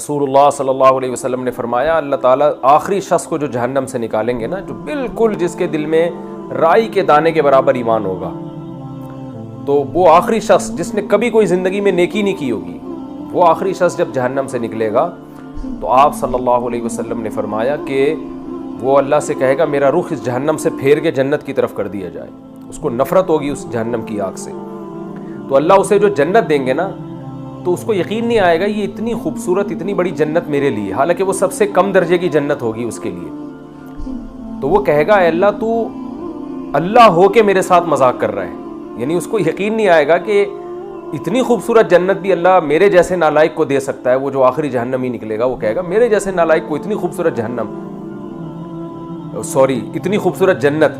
رسول اللہ صلی اللہ علیہ وسلم نے فرمایا اللہ تعالیٰ آخری شخص کو جو جہنم سے نکالیں گے نا، جو بالکل جس کے دل میں رائی کے دانے کے برابر ایمان ہوگا، تو وہ آخری شخص جس نے کبھی کوئی زندگی میں نیکی نہیں کی ہوگی، وہ آخری شخص جب جہنم سے نکلے گا تو آپ صلی اللہ علیہ وسلم نے فرمایا کہ وہ اللہ سے کہے گا میرا رخ اس جہنم سے پھیر کے جنت کی طرف کر دیا جائے۔ اس کو نفرت ہوگی اس جہنم کی آگ سے، تو اللہ اسے جو جنت دیں گے نا تو اس کو یقین نہیں آئے گا یہ اتنی خوبصورت اتنی بڑی جنت میرے لیے، حالانکہ وہ سب سے کم درجے کی جنت ہوگی اس کے لیے۔ تو وہ کہے گا اے اللہ تو اللہ ہو کے میرے ساتھ مذاق کر رہا ہے، یعنی اس کو یقین نہیں آئے گا کہ اتنی خوبصورت جنت بھی اللہ میرے جیسے نالائق کو دے سکتا ہے۔ وہ جو آخری جہنم ہی نکلے گا وہ کہے گا میرے جیسے نالائق کو اتنی خوبصورت اتنی خوبصورت جنت۔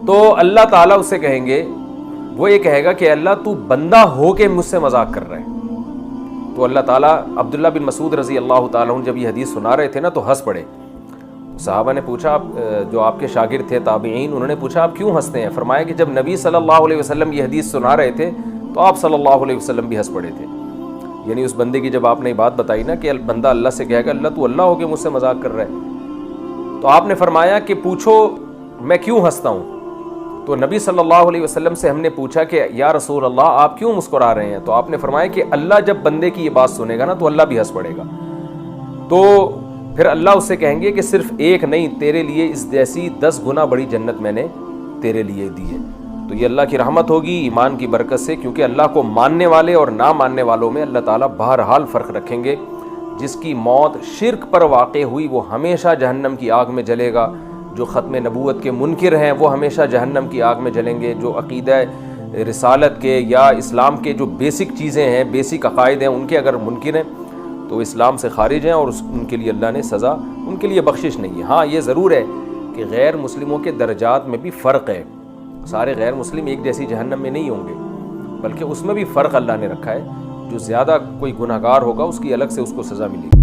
تو اللہ تعالیٰ اس سے کہیں گے، وہ یہ کہے گا کہ اللہ تو بندہ ہو کے مجھ سے مذاق کر رہا ہے۔ تو اللہ تعالیٰ عبداللہ بن مسعود رضی اللہ تعالیٰ عنہ جب یہ حدیث سنا رہے تھے نا تو ہنس پڑے۔ صحابہ نے پوچھا، جو آپ کے شاگرد تھے تابعین، انہوں نے پوچھا آپ کیوں ہنستے ہیں؟ فرمایا کہ جب نبی صلی اللہ علیہ وسلم یہ حدیث سنا رہے تھے تو آپ صلی اللہ علیہ وسلم بھی ہنس پڑے تھے۔ یعنی اس بندے کی جب آپ نے بات بتائی نا کہ بندہ اللہ سے کہے گا اللہ تو اللہ ہو کے مجھ سے مذاق کر رہا ہے، تو آپ نے فرمایا کہ پوچھو میں کیوں ہنستا ہوں؟ تو نبی صلی اللہ علیہ وسلم سے ہم نے پوچھا کہ یا رسول اللہ آپ کیوں مسکرا رہے ہیں؟ تو آپ نے فرمایا کہ اللہ جب بندے کی یہ بات سنے گا نا تو اللہ بھی ہنس پڑے گا، تو پھر اللہ اس سے کہیں گے کہ صرف ایک نہیں، تیرے لیے اس جیسی 10 گنا بڑی جنت میں نے تیرے لیے دی ہے۔ تو یہ اللہ کی رحمت ہوگی ایمان کی برکت سے، کیونکہ اللہ کو ماننے والے اور نہ ماننے والوں میں اللہ تعالیٰ بہرحال فرق رکھیں گے۔ جس کی موت شرک پر واقع ہوئی وہ ہمیشہ جہنم کی آگ میں جلے گا، جو ختم نبوت کے منکر ہیں وہ ہمیشہ جہنم کی آگ میں جلیں گے، جو عقیدہ رسالت کے یا اسلام کے جو بیسک چیزیں ہیں، بیسک عقائد ہیں، ان کے اگر منکر ہیں تو اسلام سے خارج ہیں، اور ان کے لیے اللہ نے سزا، ان کے لیے بخشش نہیں ہے۔ ہاں یہ ضرور ہے کہ غیر مسلموں کے درجات میں بھی فرق ہے، سارے غیر مسلم ایک جیسی جہنم میں نہیں ہوں گے، بلکہ اس میں بھی فرق اللہ نے رکھا ہے۔ جو زیادہ کوئی گناہگار ہوگا اس کی الگ سے اس کو سزا ملے گی۔